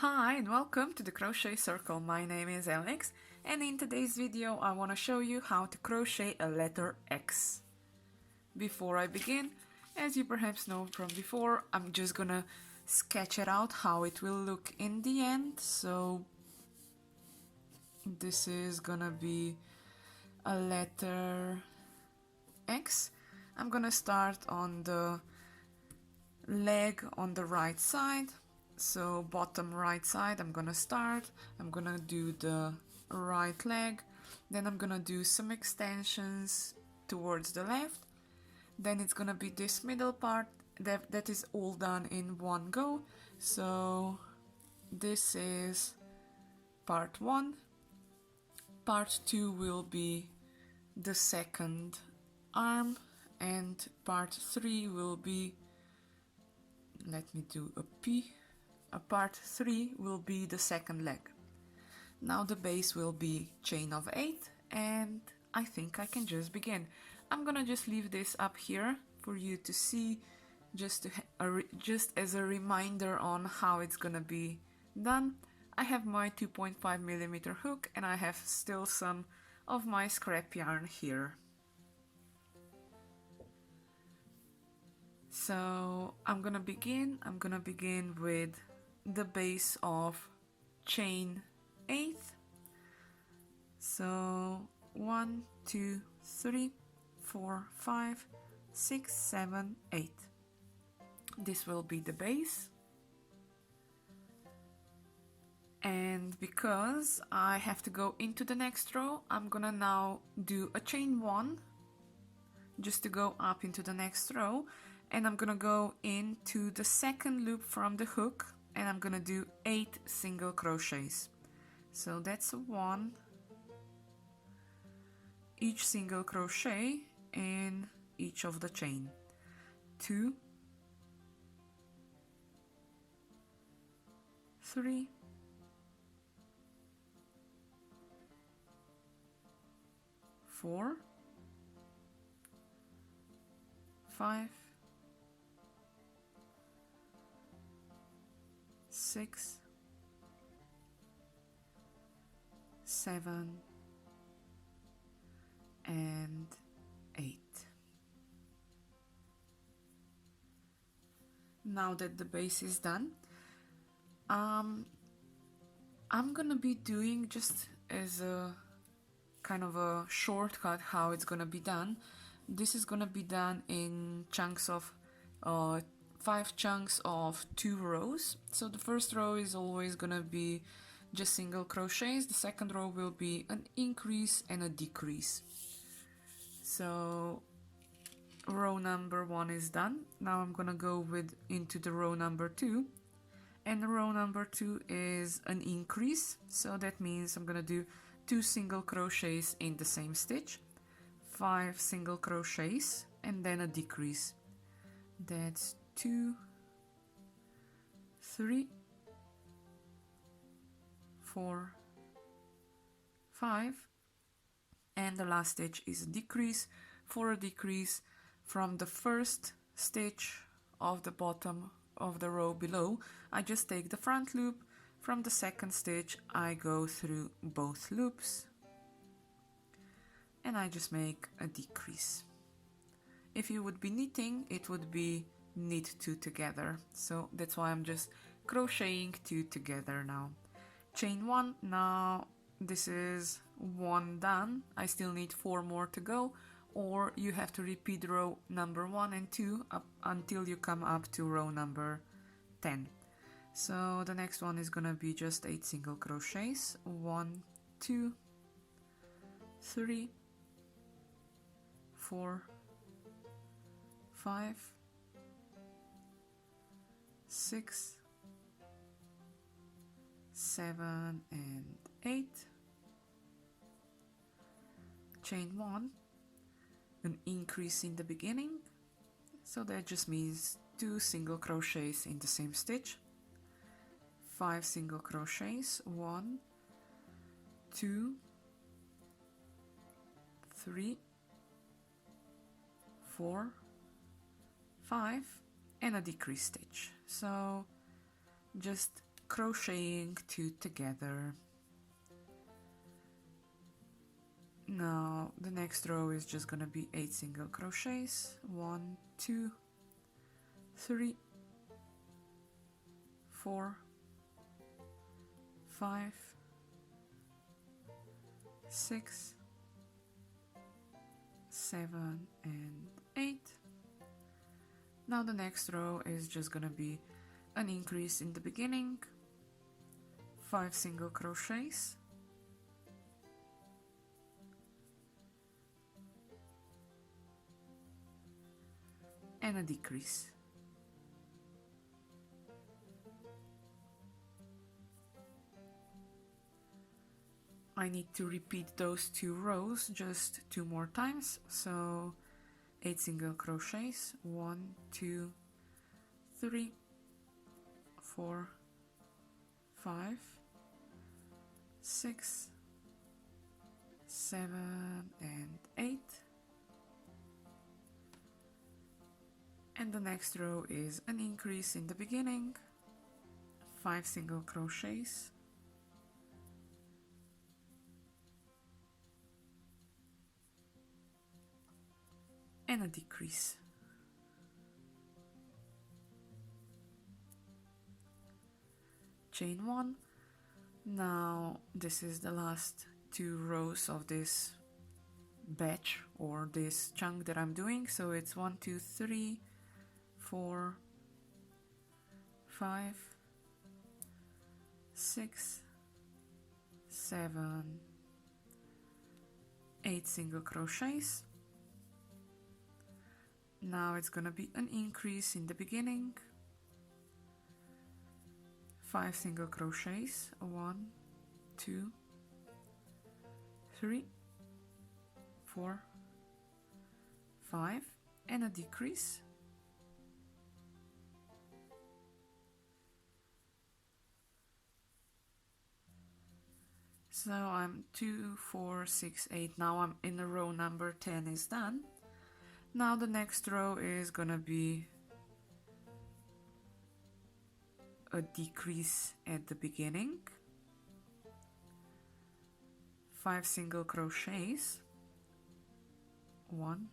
Hi and welcome to the Crochet Circle. My name is Alex and in today's video I want to show you how to crochet a letter X. Before I begin, as you perhaps know from before, I'm just gonna sketch it out how it will look in the end. So this is gonna be a letter X. I'm gonna start on the leg on the right side. So bottom right side I'm gonna start, I'm gonna do the right leg, then I'm gonna do some extensions towards the left, then it's gonna be this middle part that is all done in one go. So this is part 1, part 2 will be the second arm, and part 3 will be, let me do a P. Part 3 will be the second leg. Now the base will be chain of 8 and I think I can just begin. I'm gonna just leave this up here for you to see, just as a reminder on how it's gonna be done. I have my 2.5mm hook and I have still some of my scrap yarn here. So I'm gonna begin with the base of chain 8. So 1, 2, 3, 4, 5, 6, 7, 8. This will be the base. And because I have to go into the next row, I'm gonna now do a chain 1 just to go up into the next row, and I'm gonna go into the second loop from the hook and I'm gonna do 8 single crochets. So that's 1, each single crochet in each of the chain, 2, 3, 4, 5, 6, 7, and 8. Now that the base is done, I'm gonna be doing, just as a kind of a shortcut how it's gonna be done. This is gonna be done in chunks of 5 chunks of 2 rows. So the first row is always gonna be just single crochets, the second row will be an increase and a decrease. So row number 1 is done. Now I'm gonna go into the row number 2, and row number 2 is an increase, so that means I'm gonna do 2 single crochets in the same stitch, 5 single crochets, and then a decrease. That's 2, 3, 4, 5, and the last stitch is a decrease. For a decrease from the first stitch of the bottom of the row below, I just take the front loop. From the second stitch I go through both loops and I just make a decrease. If you would be knitting, it would be knit 2 together, so that's why I'm just crocheting 2 together now. Chain 1, now this is 1 done, I still need 4 more to go, or you have to repeat row number 1 and 2 up until you come up to row number 10. So the next one is gonna be just 8 single crochets, 1, 2, 3, 4, 5, 6, 7, and 8. Chain 1, an increase in the beginning, so that just means 2 single crochets in the same stitch, 5 single crochets, 1, 2, 3, 4, 5, and a decrease stitch. So just crocheting 2 together. Now the next row is just gonna be 8 single crochets. 1, 2, 3, 4, 5, 6, 7 and 8. Now the next row is just gonna be an increase in the beginning, 5 single crochets, and a decrease. I need to repeat those 2 rows just 2 more times, so 8 single crochets, 1, 2, 3, 4, 5, 6, 7 and 8. And the next row is an increase in the beginning, 5 single crochets, and a decrease. Chain 1. Now this is the last 2 rows of this batch or this chunk that I'm doing, so it's 1, 2, 3, 4, 5, 6, 7, 8 single crochets. Now it's gonna be an increase in the beginning, 5 single crochets, 1, 2, 3, 4, 5, and a decrease. So I'm 2, 4, 6, 8. Now I'm in the row number 10 is done. Now the next row is gonna be a decrease at the beginning, 5 single crochets, 1,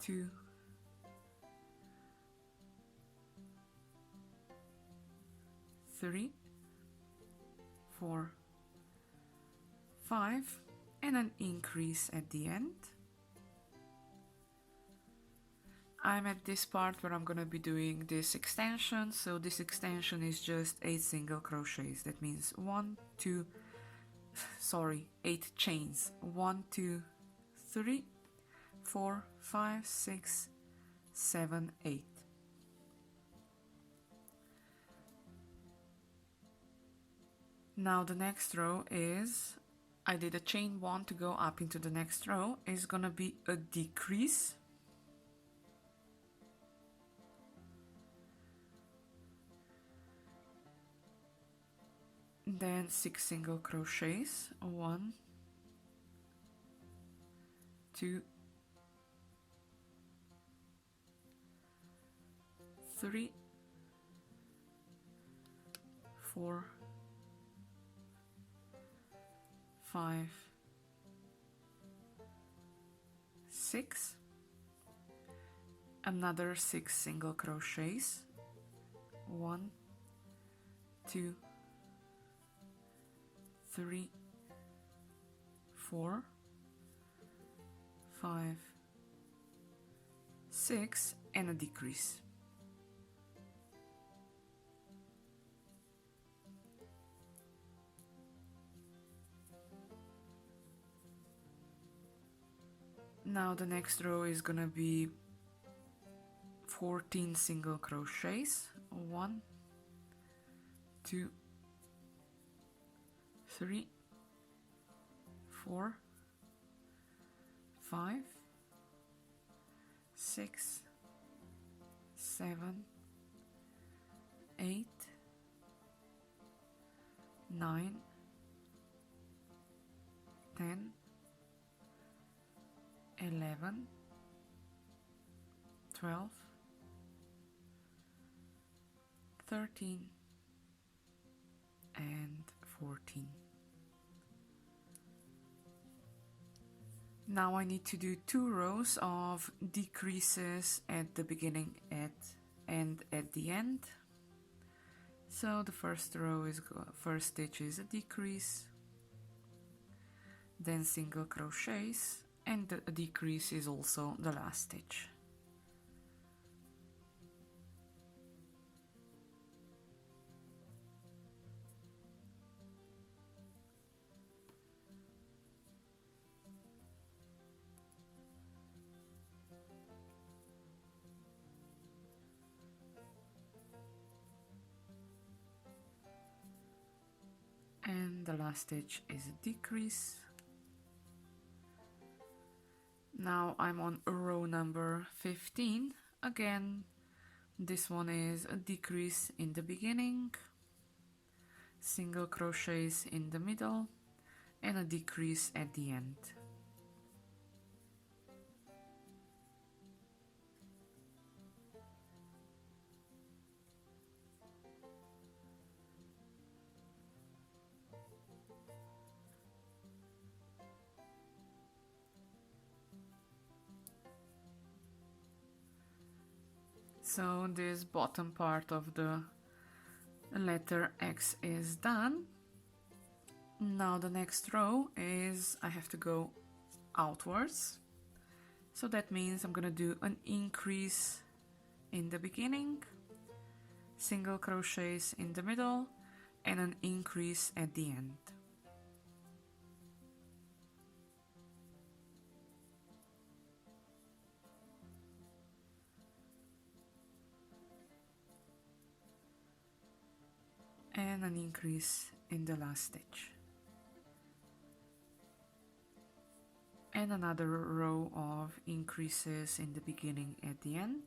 2, 3, 4, 5, and an increase at the end. I'm at this part where I'm gonna be doing this extension, so this extension is just 8 single crochets. That means 8 chains. 1, 2, 3, 4, 5, 6, 7, 8. Now the next row is, I did a chain 1 to go up into the next row, is gonna be a decrease. Then 6 single crochets, 1, 2, 3, 4, 5, 6, another 6 single crochets, 1, 2, 3, 4, 5, 6, and a decrease. Now the next row is gonna be 14 single crochets, 1, 2, 3, 4, 5, 6, 7, 8, 9, 10, 11, 12, 13 and 14. Now I need to do 2 rows of decreases at the beginning and at the end. So the first stitch is a decrease, then single crochets, and the decrease is also the last stitch. And the last stitch is a decrease. Now I'm on row number 15. Again, this one is a decrease in the beginning, single crochets in the middle, and a decrease at the end. So this bottom part of the letter X is done. Now the next row is I have to go outwards. So that means I'm gonna do an increase in the beginning, single crochets in the middle, and an increase at the end. And an increase in the last stitch. And another row of increases in the beginning at the end.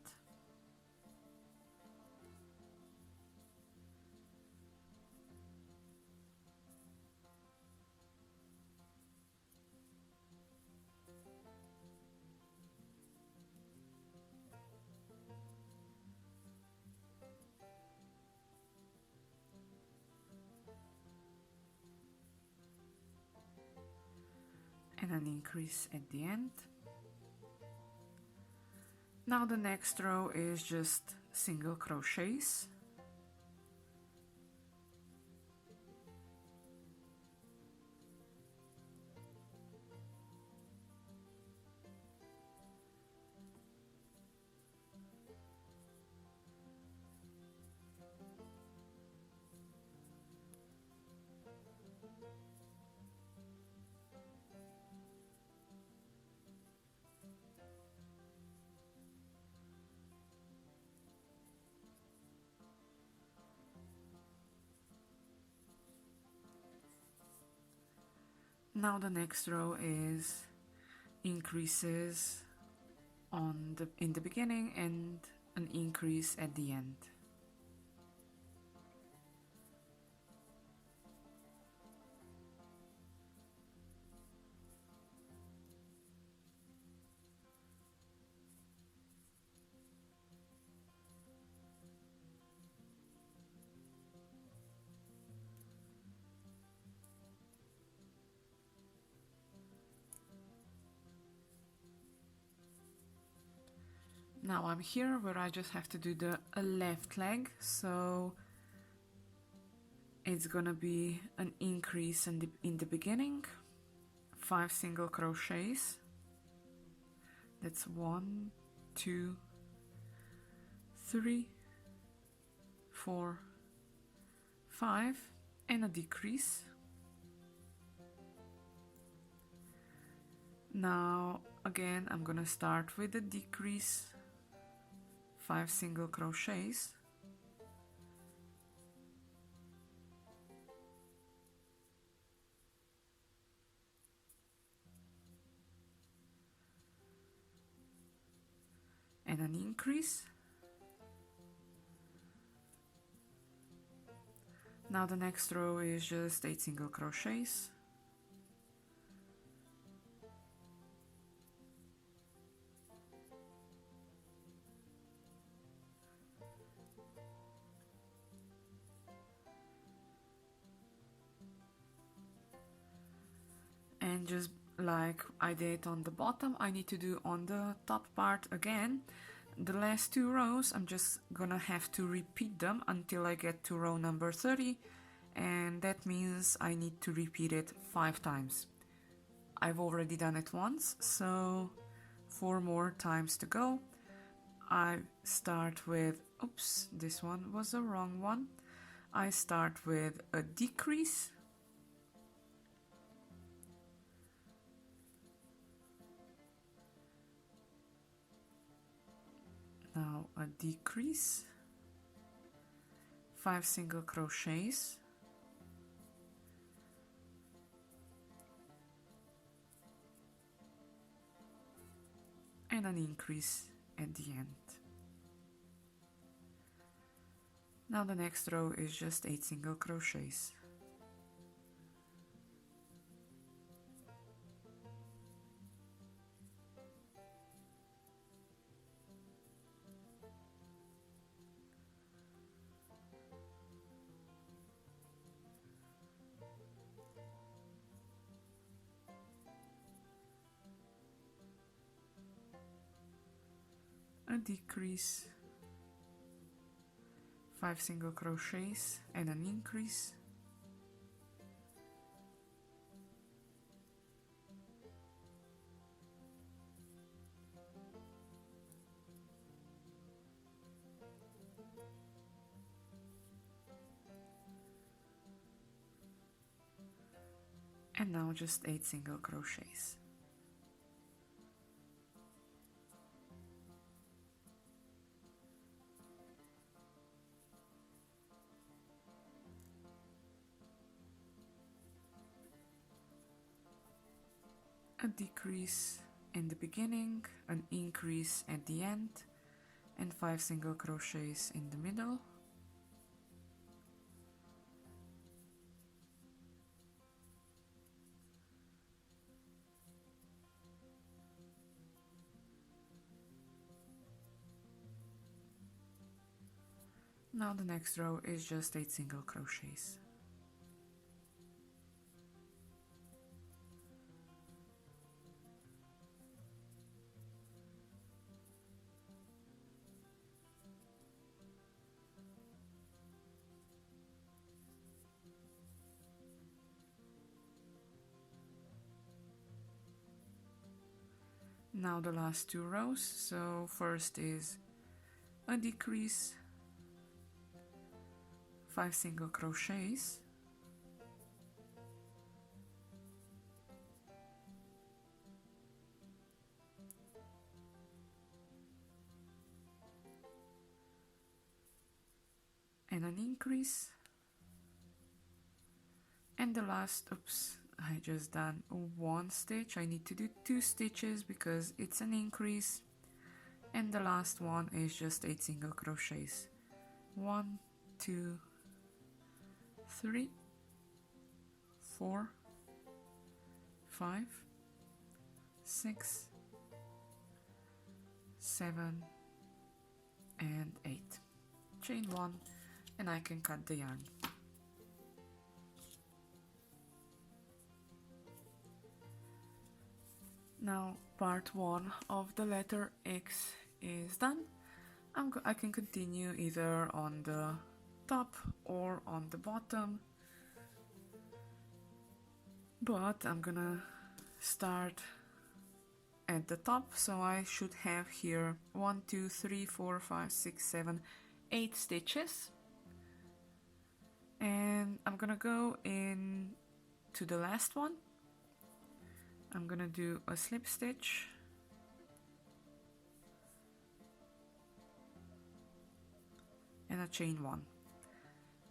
And an increase at the end. Now the next row is just single crochets. Now the next row is increases in the beginning and an increase at the end. Now I'm here where I just have to do the left leg, so it's gonna be an increase in the beginning, 5 single crochets. That's 1, 2, 3, 4, 5, and a decrease. Now again I'm gonna start with a decrease, 5 single crochets, and an increase. Now the next row is just 8 single crochets, And just like I did on the bottom, I need to do on the top part again. The last 2 rows, I'm just gonna have to repeat them until I get to row number 30, and that means I need to repeat it 5 times. I've already done it once, so 4 more times to go. I start with, oops, this one was a wrong one. I start with a decrease. Now a decrease, 5 single crochets, and an increase at the end. Now the next row is just 8 single crochets. A decrease, 5 single crochets and an increase, and now just 8 single crochets. A decrease in the beginning, an increase at the end, and 5 single crochets in the middle. Now the next row is just 8 single crochets. Now the last 2 rows, so first is a decrease, 5 single crochets, and an increase, and the last, oops, I just done 1 stitch. I need to do 2 stitches because it's an increase, and the last one is just 8 single crochets. 1, 2, 3, 4, 5, 6, 7, and 8. Chain 1, and I can cut the yarn. Now part 1 of the letter X is done. I can continue either on the top or on the bottom, but I'm gonna start at the top, so I should have here 1, 2, 3, 4, 5, 6, 7, 8 stitches, and I'm gonna go in to the last one. I'm gonna do a slip stitch, and a chain 1.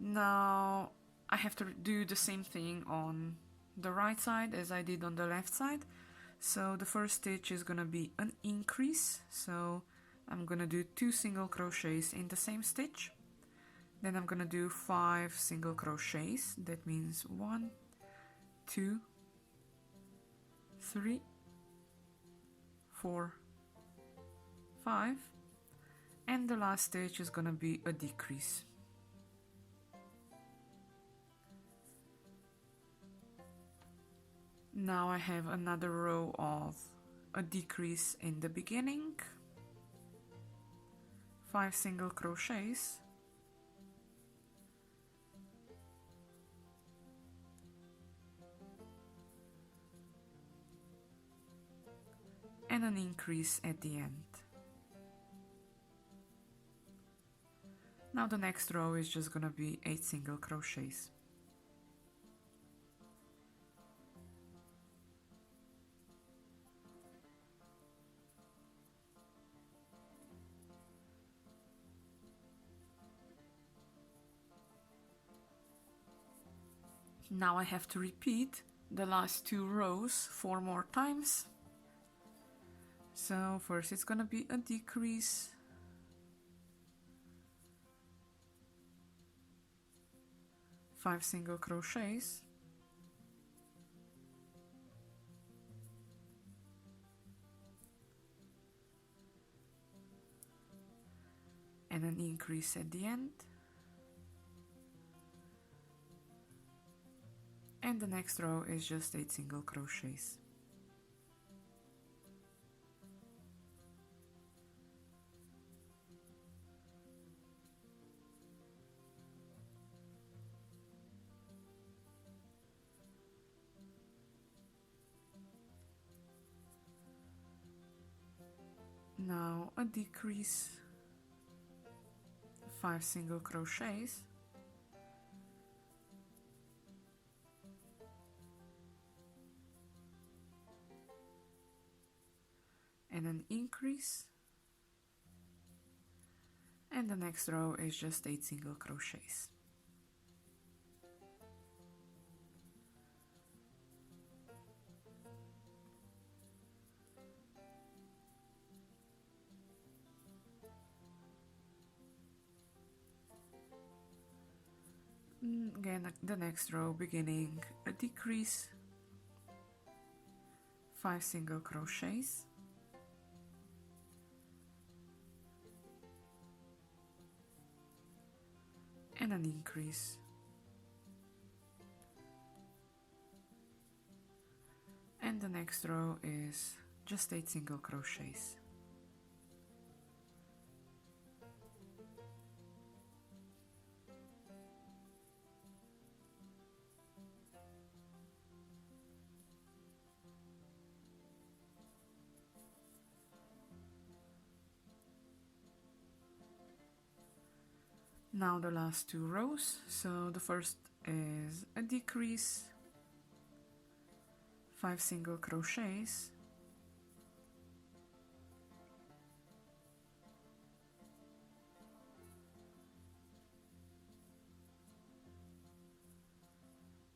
Now I have to do the same thing on the right side as I did on the left side. So the first stitch is gonna be an increase, so I'm gonna do 2 single crochets in the same stitch. Then I'm gonna do 5 single crochets. That means 1, 2, 3, 4, 5, and the last stitch is gonna be a decrease. Now I have another row of a decrease in the beginning, 5 single crochets, and an increase at the end. Now the next row is just gonna be 8 single crochets. Now I have to repeat the last 2 rows 4 more times. So first it's gonna be a decrease, five single crochets, and an increase at the end, and the next row is just 8 single crochets. Now a decrease, 5 single crochets, and an increase, and the next row is just 8 single crochets. Again, the next row beginning a decrease, 5 single crochets, and an increase, and the next row is just 8 single crochets. Now the last 2 rows, so the first is a decrease, 5 single crochets,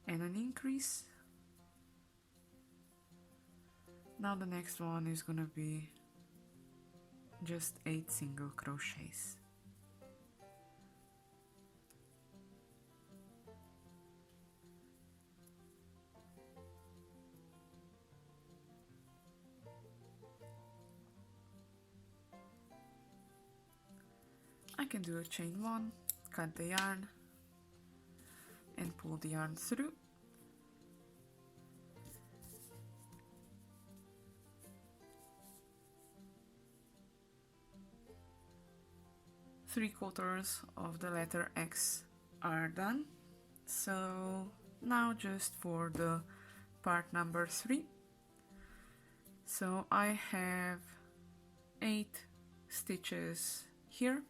and an increase. Now the next one is gonna be just 8 single crochets. I can do a chain 1, cut the yarn, and pull the yarn through. Three-quarters of the letter X are done. So now just for the part number 3. So I have 8 stitches here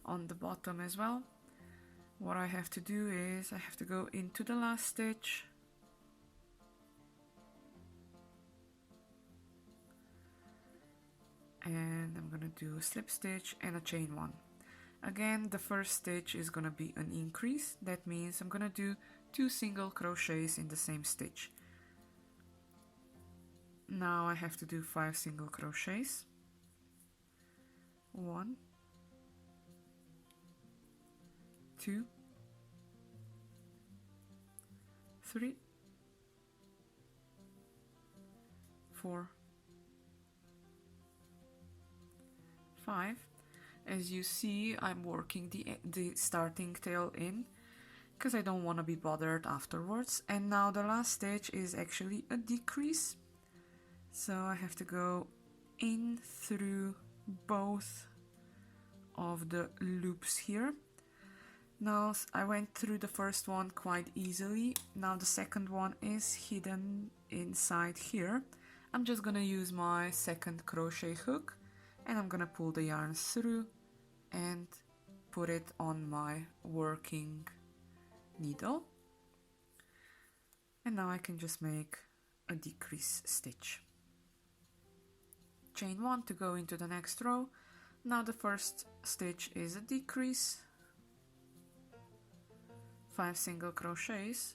on the bottom as well. What I have to do is I have to go into the last stitch, and I'm gonna do a slip stitch and a chain 1. Again, the first stitch is gonna be an increase. That means I'm gonna do 2 single crochets in the same stitch. Now I have to do 5 single crochets. 1, 2, 3, 4, 5. As you see, I'm working the starting tail in, because I don't want to be bothered afterwards. And now the last stitch is actually a decrease, so I have to go in through both of the loops here. Now I went through the first one quite easily. Now the second one is hidden inside here. I'm just gonna use my second crochet hook and I'm gonna pull the yarn through and put it on my working needle. And now I can just make a decrease stitch. Chain 1 to go into the next row. Now the first stitch is a decrease, 5 single crochets,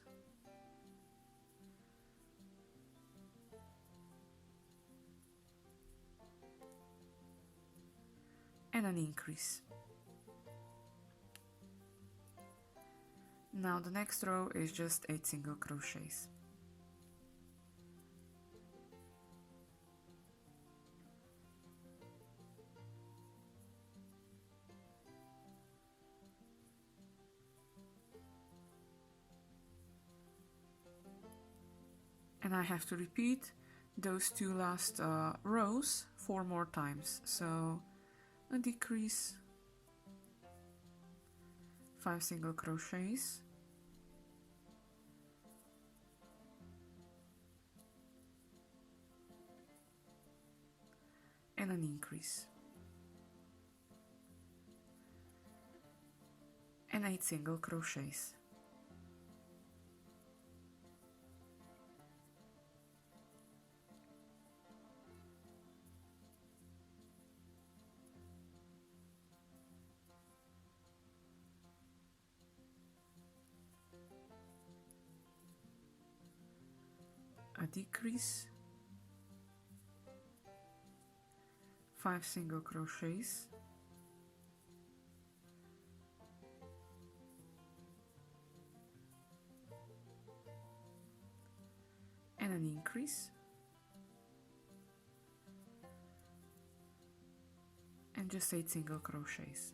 and an increase. Now the next row is just 8 single crochets. And I have to repeat those two last rows 4 more times. So a decrease, 5 single crochets, and an increase, and 8 single crochets. A decrease, 5 single crochets, and an increase, and just 8 single crochets.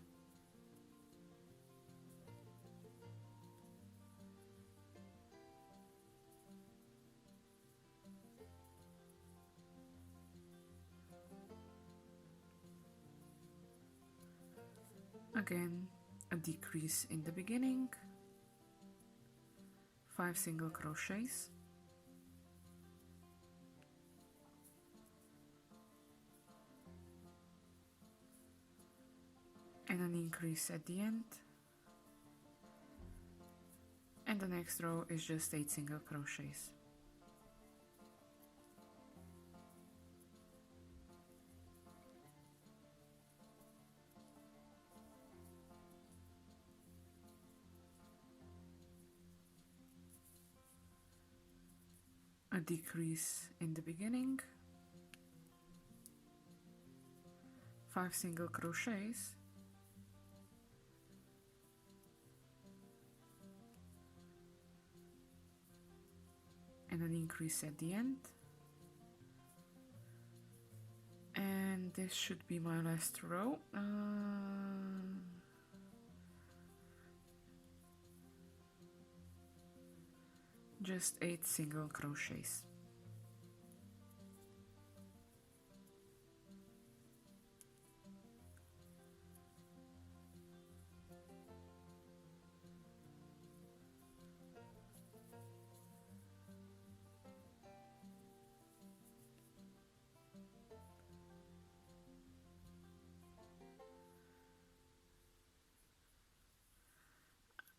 Again, a decrease in the beginning, 5 single crochets, and an increase at the end, and the next row is just 8 single crochets. A decrease in the beginning, 5 single crochets, and an increase at the end, and this should be my last row. Just 8 single crochets.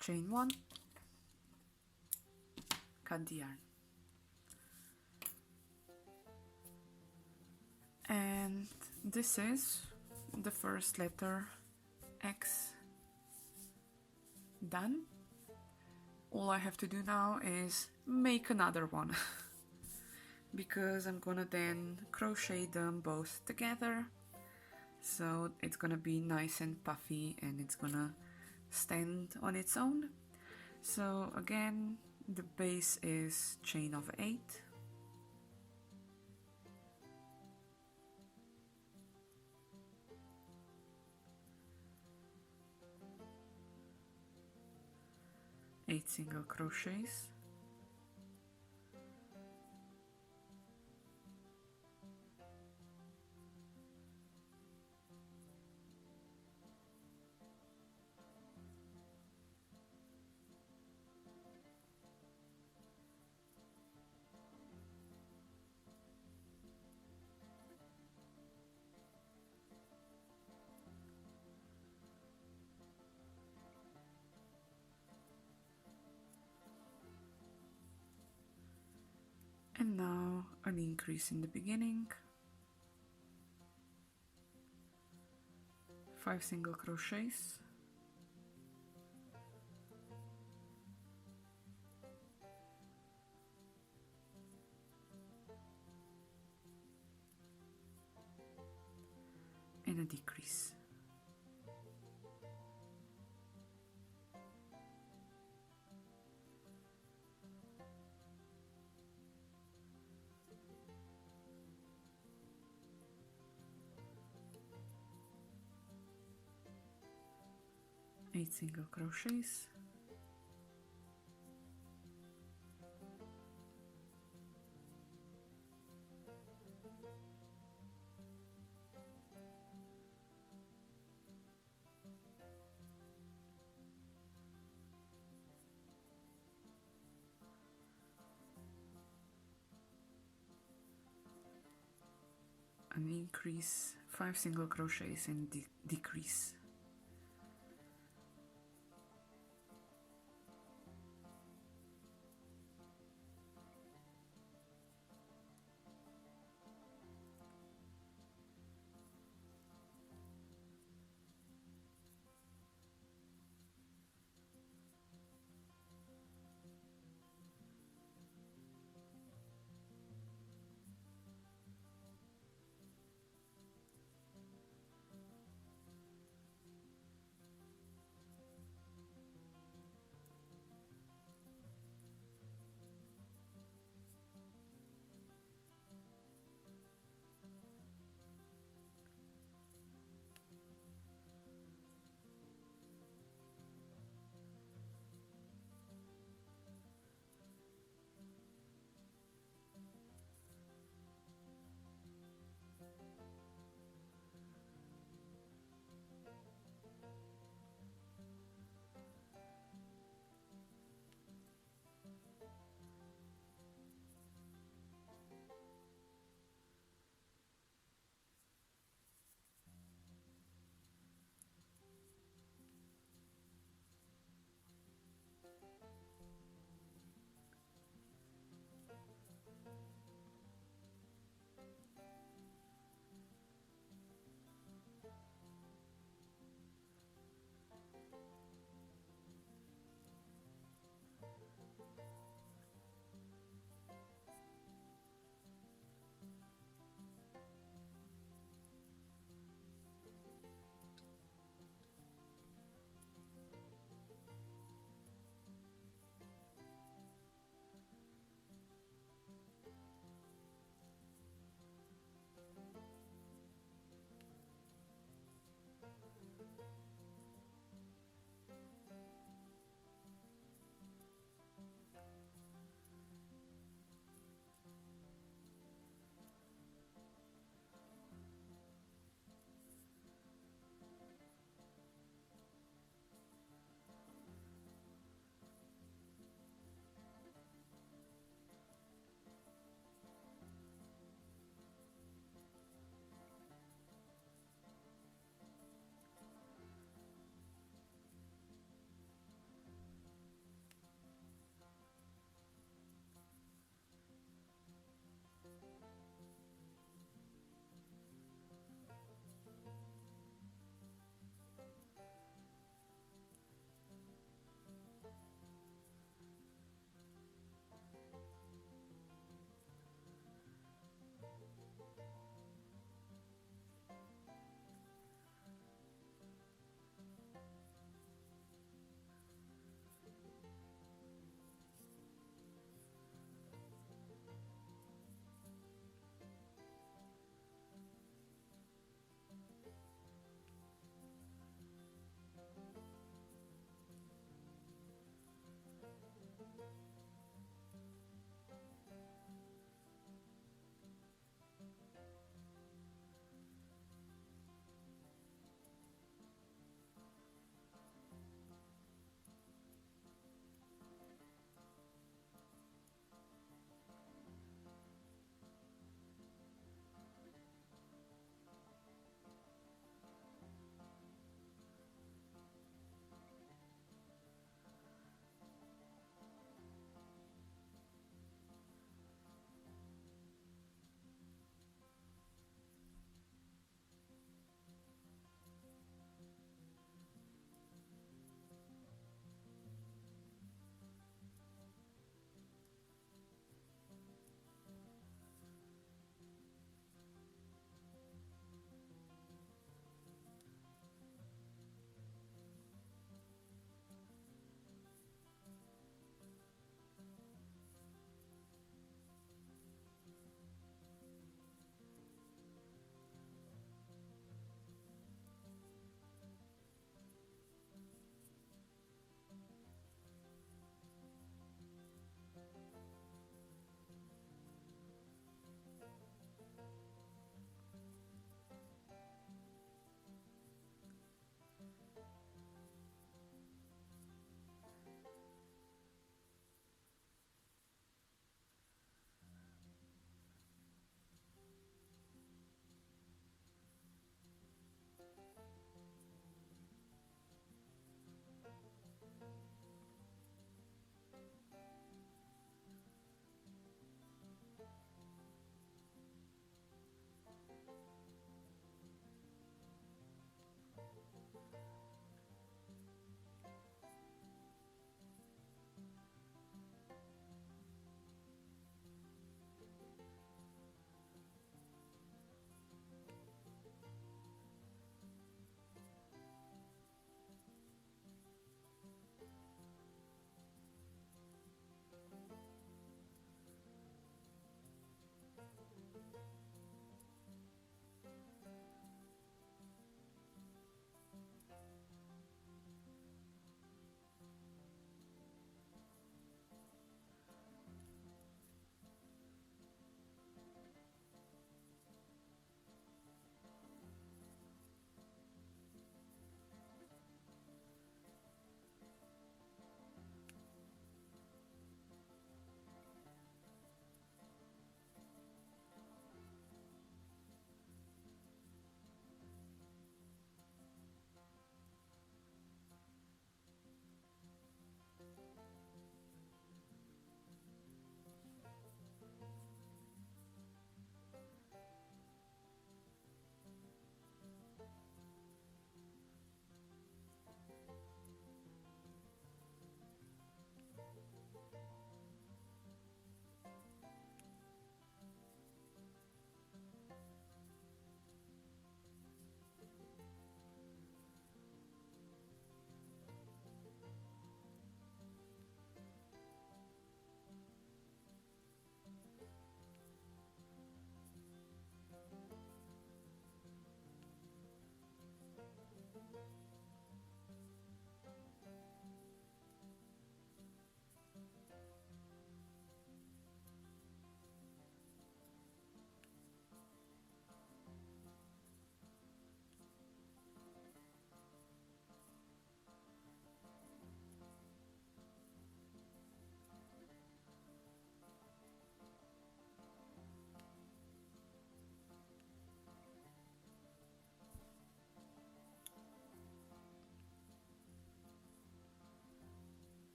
Chain 1, cut the yarn, and this is the first letter X done. All I have to do now is make another one because I'm gonna then crochet them both together, so it's gonna be nice and puffy and it's gonna stand on its own. So again, the base is chain of 8, 8 single crochets, and now an increase in the beginning, 5 single crochets, and a decrease. Eight single crochets, an increase, 5 single crochets and decrease.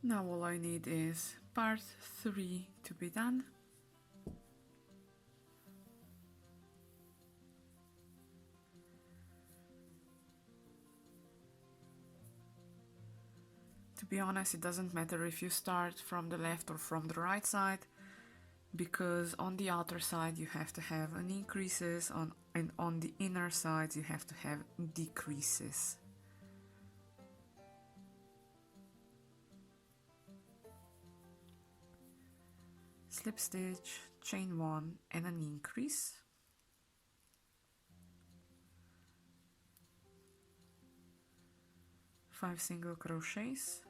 Now all I need is part 3 to be done. To be honest, it doesn't matter if you start from the left or from the right side, because on the outer side you have to have an increases, and on the inner side you have to have decreases. Slip stitch, chain 1 and an increase. Five single crochets.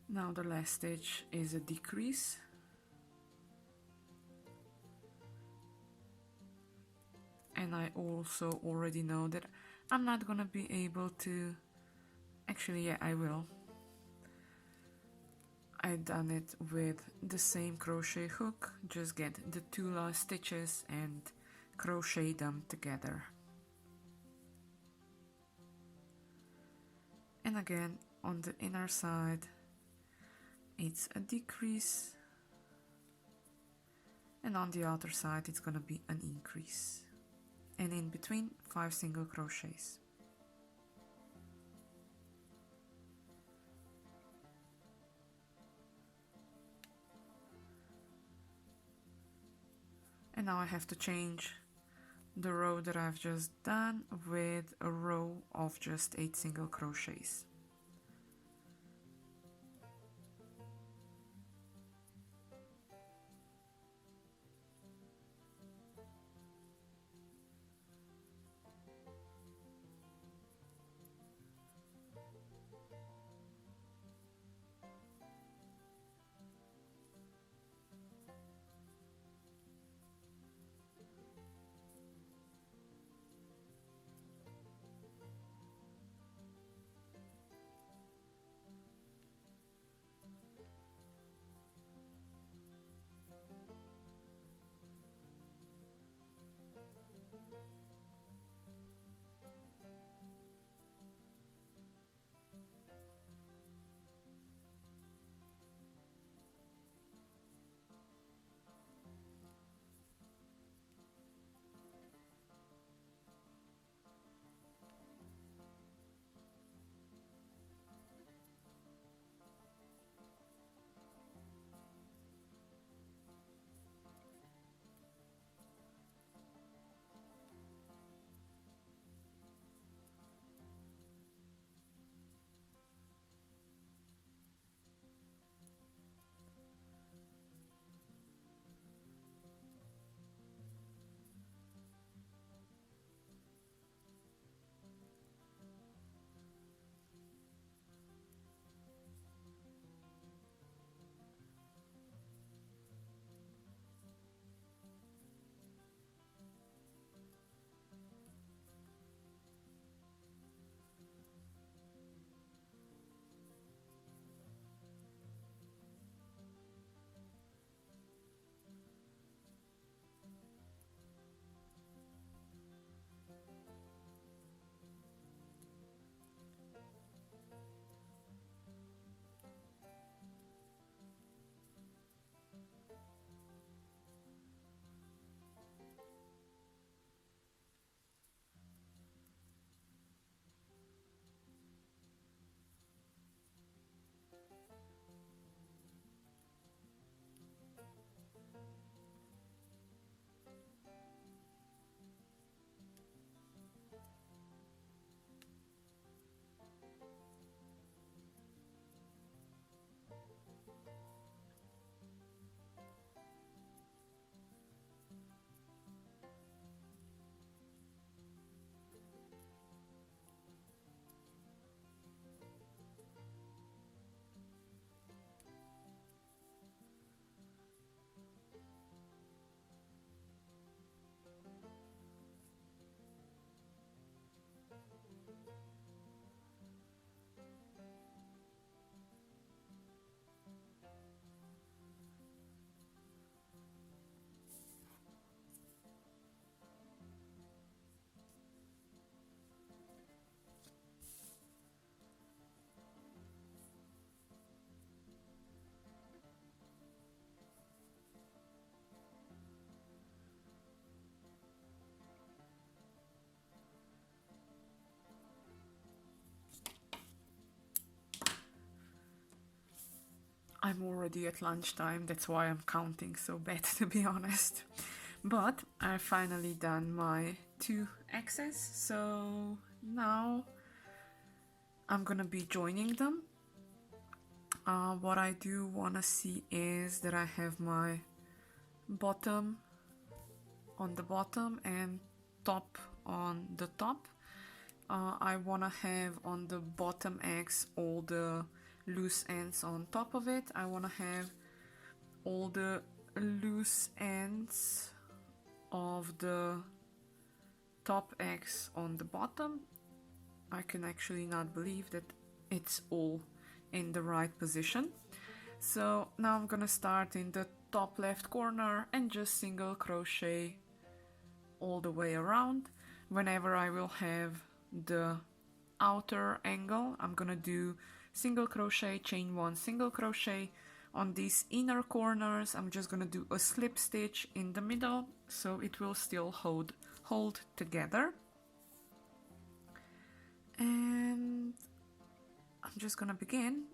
Now the last stitch is a decrease. And I also already know that I'm not gonna be able to, actually yeah, I will. I've done it with the same crochet hook, just get the 2 last stitches and crochet them together. And again, on the inner side it's a decrease, and on the outer side it's gonna be an increase, and in between 5 single crochets. And now I have to change the row that I've just done with a row of just 8 single crochets. I'm already at lunchtime, that's why I'm counting so bad to be honest. But I finally done my 2 X's, so now I'm gonna be joining them. What I do wanna see is that I have my bottom on the bottom and top on the top. I wanna have on the bottom X all the loose ends on top of it. I wanna have all the loose ends of the top X on the bottom. I can actually not believe that it's all in the right position. So now I'm gonna start in the top left corner and just single crochet all the way around. Whenever I will have the outer angle, I'm gonna do single crochet, chain 1, single crochet. On these inner corners I'm just gonna do a slip stitch in the middle so it will still hold together. And I'm just gonna begin.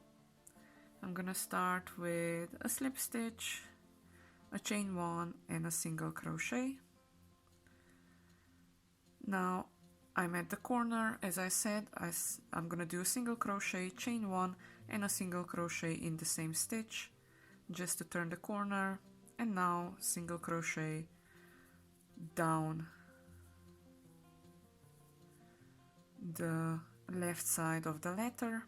I'm gonna start with a slip stitch, a chain 1 and a single crochet. Now I'm at the corner, as I said, I'm gonna do a single crochet, chain 1 and a single crochet in the same stitch just to turn the corner, and now single crochet down the left side of the letter.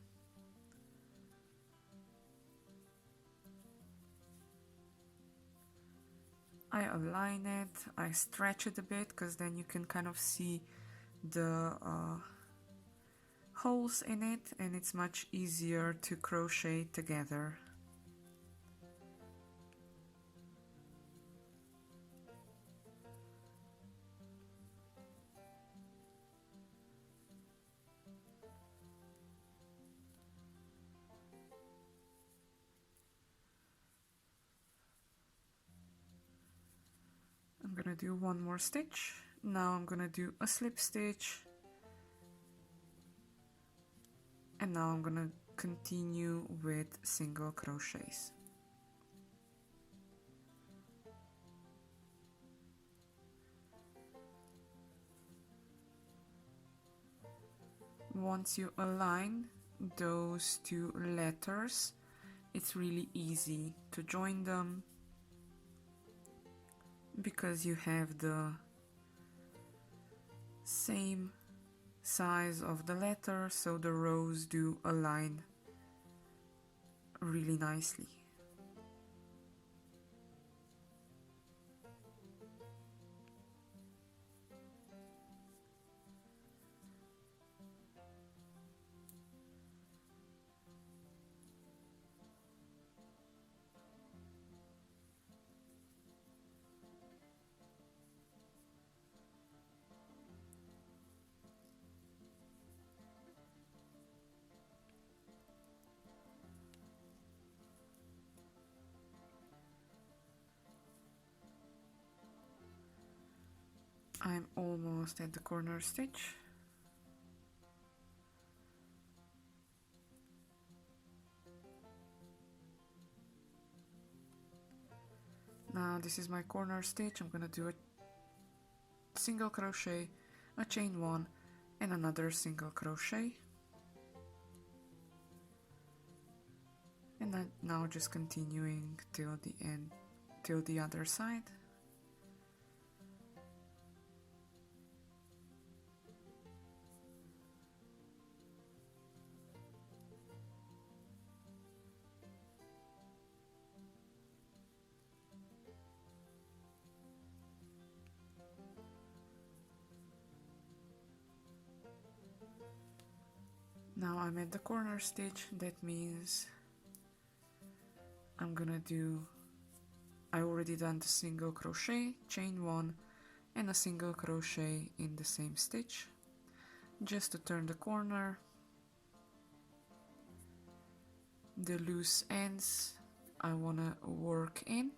I align it, I stretch it a bit because then you can kind of see the holes in it and it's much easier to crochet together. I'm gonna do one more stitch. Now I'm gonna do a slip stitch, and now I'm gonna continue with single crochets. Once you align those 2 letters, it's really easy to join them because you have the same size of the letter, so the rows do align really nicely. I'm almost at the corner stitch. Now this is my corner stitch. I'm gonna do a single crochet, a chain 1 and another single crochet, and then now just continuing till the end, till the other side. Now I'm at the corner stitch. That means I'm gonna do, I already done the single crochet, chain 1 and a single crochet in the same stitch just to turn the corner. The loose ends I wanna work in.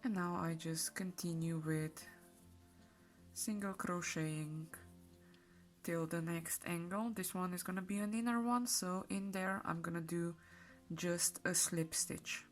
And now I just continue with single crocheting till the next angle. This one is gonna be an inner one, so in there I'm gonna do just a slip stitch.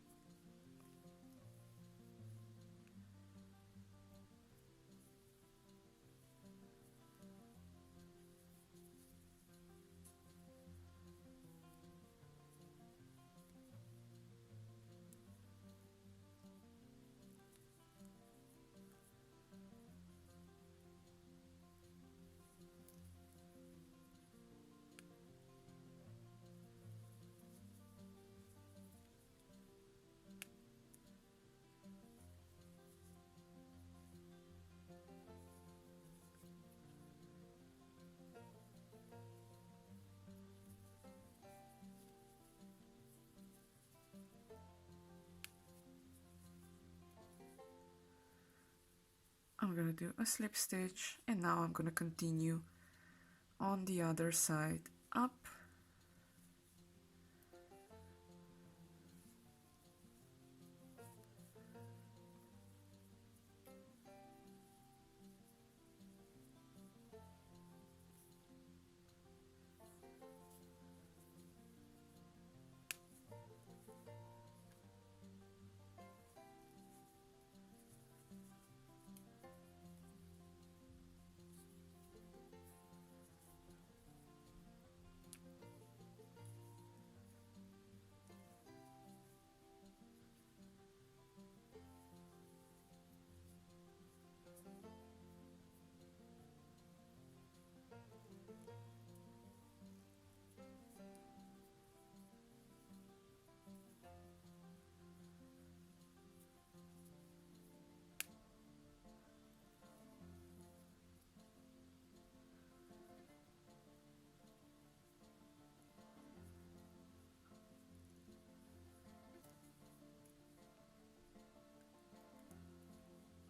I'm gonna do a slip stitch, and now I'm gonna continue on the other side up.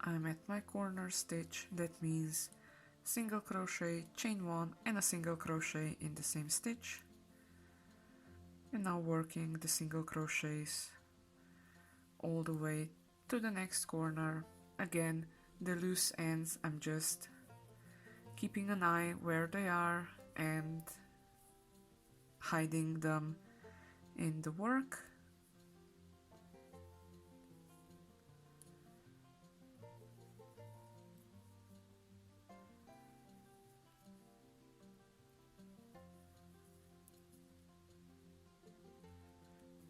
I'm at my corner stitch. That means single crochet, chain 1 and a single crochet in the same stitch. And now working the single crochets all the way to the next corner. Again, the loose ends, I'm just keeping an eye where they are and hiding them in the work.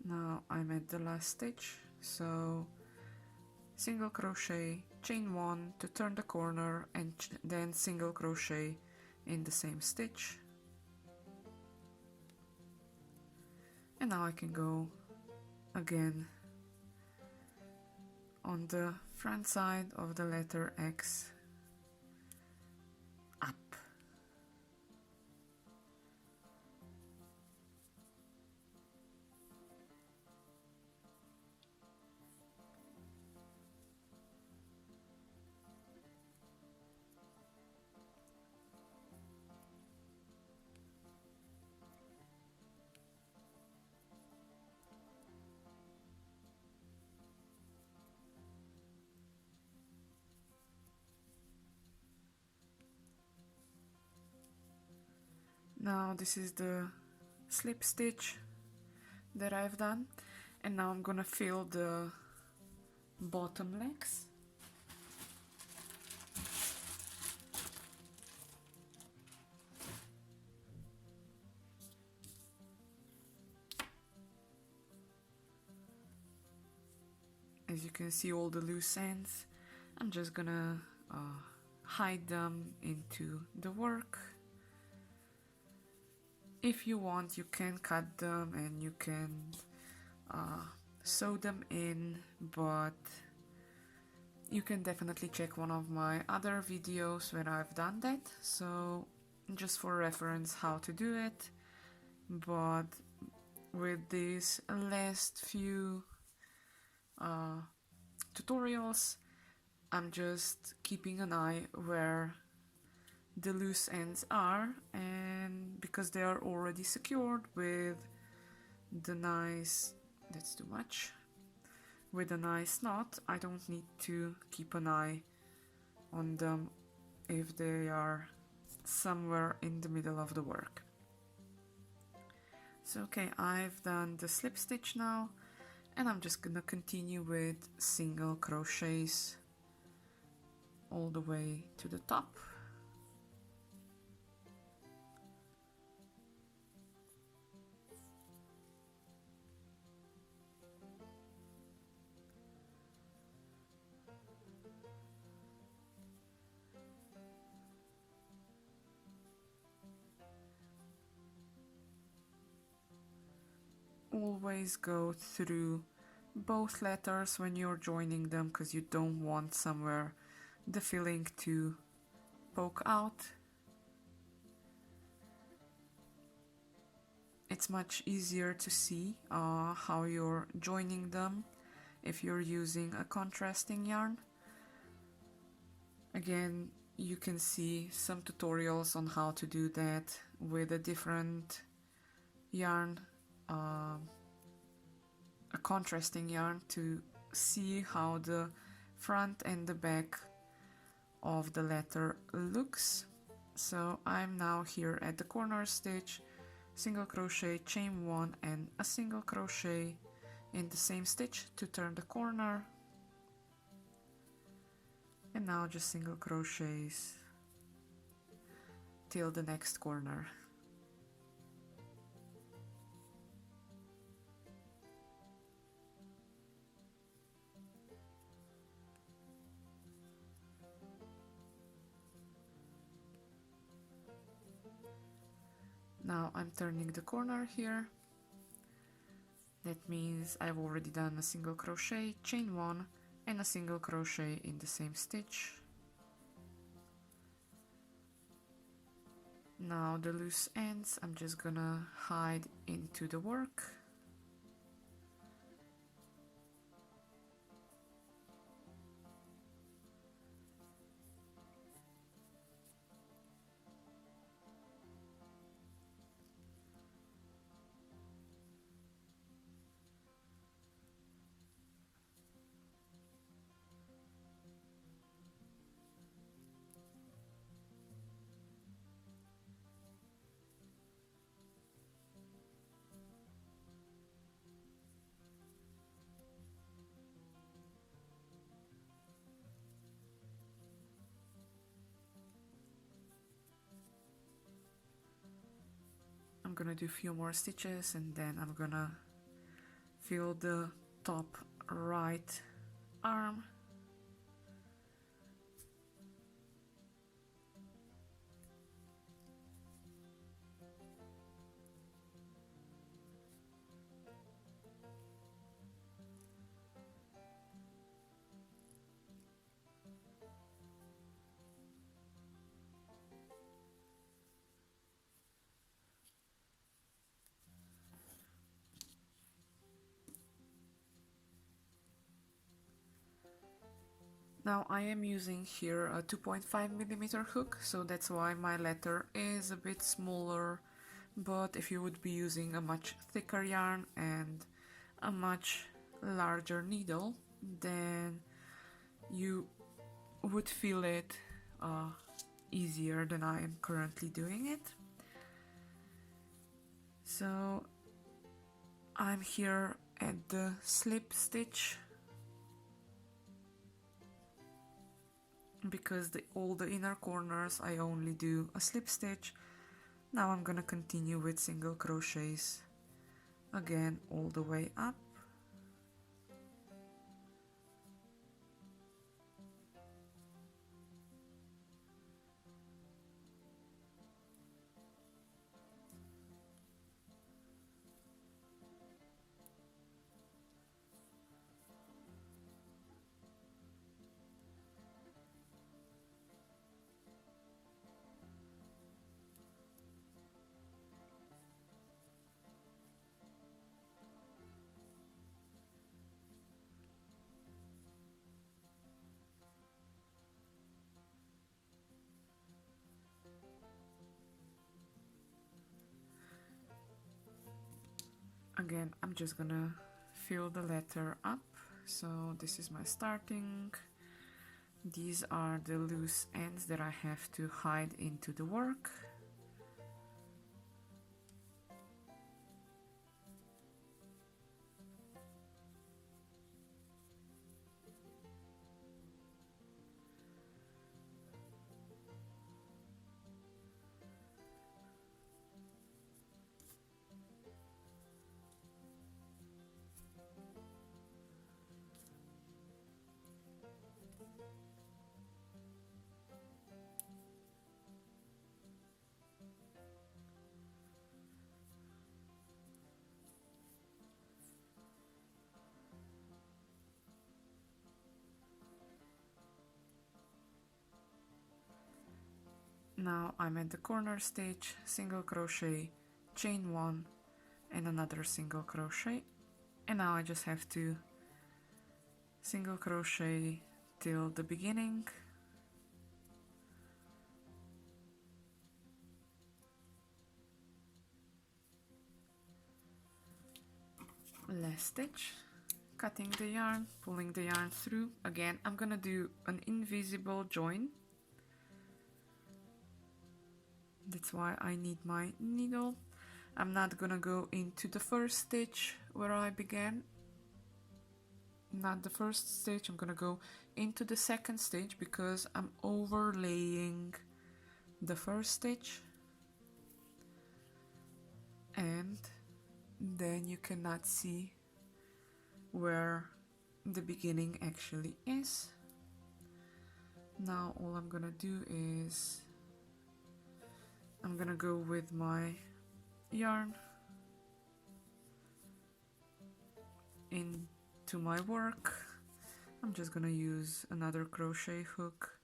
Now I'm at the last stitch, so single crochet, chain 1 to turn the corner, and then single crochet in the same stitch. And now I can go again on the front side of the letter X up. Now this is the slip stitch that I've done, and now I'm gonna fill the bottom legs. As you can see, all the loose ends, I'm just gonna hide them into the work. If you want, you can cut them and you can sew them in, but you can definitely check one of my other videos where I've done that, so just for reference how to do it. But with these last few tutorials, I'm just keeping an eye where the loose ends are, and because they are already secured with the nice, that's too much, with a nice knot, I don't need to keep an eye on them if they are somewhere in the middle of the work. So okay, I've done the slip stitch now, and I'm just gonna continue with single crochets all the way to the top. Always go through both letters when you're joining them, because you don't want somewhere the filling to poke out. It's much easier to see how you're joining them if you're using a contrasting yarn. Again, you can see some tutorials on how to do that with a different yarn, a contrasting yarn, to see how the front and the back of the letter looks. So I'm now here at the corner stitch, single crochet, chain 1 and a single crochet in the same stitch to turn the corner, and now just single crochets till the next corner. Now I'm turning the corner here. That means I've already done a single crochet, chain 1 and a single crochet in the same stitch. Now the loose ends I'm just gonna hide into the work. I'm gonna do a few more stitches and then I'm gonna fill the top right arm. Now I am using here a 2.5mm hook, so that's why my letter is a bit smaller, but if you would be using a much thicker yarn and a much larger needle, then you would feel it easier than I am currently doing it. So I'm here at the slip stitch, because all the inner corners I only do a slip stitch. Now I'm gonna continue with single crochets again all the way up. Again, I'm just gonna fill the letter up. So this is my starting These are the loose ends that I have to hide into the work. Now I'm at the corner stitch, single crochet, chain 1 and another single crochet, and now I just have to single crochet till the beginning, last stitch, cutting the yarn, pulling the yarn through. Again, I'm gonna do an invisible join. That's why I need my needle. I'm not gonna go into the first stitch where I began. Not the first stitch, I'm gonna go into the second stitch because I'm overlaying the first stitch. And then you cannot see where the beginning actually is. Now all I'm gonna do is I'm gonna go with my yarn into my work. I'm just gonna use another crochet hook,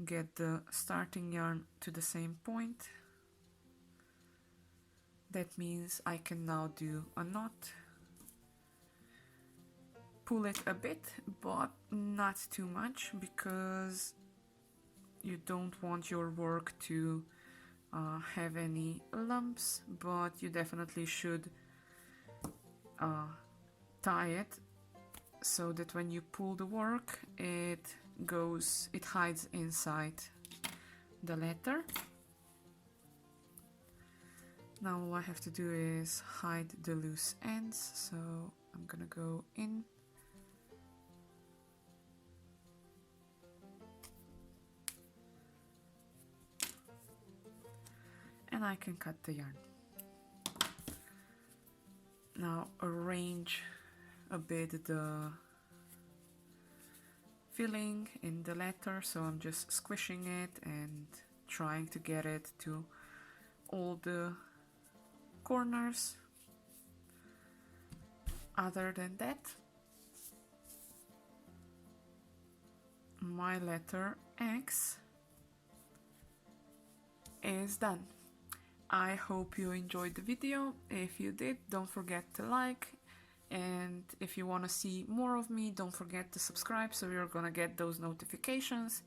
get the starting yarn to the same point. That means I can now do a knot, pull it a bit but not too much because you don't want your work to have any lumps, but you definitely should tie it so that when you pull the work it hides inside the letter. Now all I have to do is hide the loose ends, so I'm gonna go in and I can cut the yarn. Now arrange a bit the filling in the letter, so I'm just squishing it and trying to get it to all the corners. Other than that, my letter X is done. I hope you enjoyed the video. If you did, don't forget to like, and if you want to see more of me, don't forget to subscribe so you're gonna get those notifications.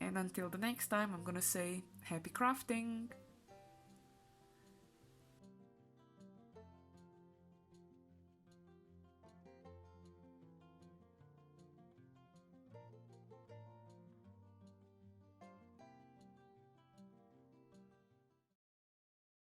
And until the next time, I'm gonna say happy crafting!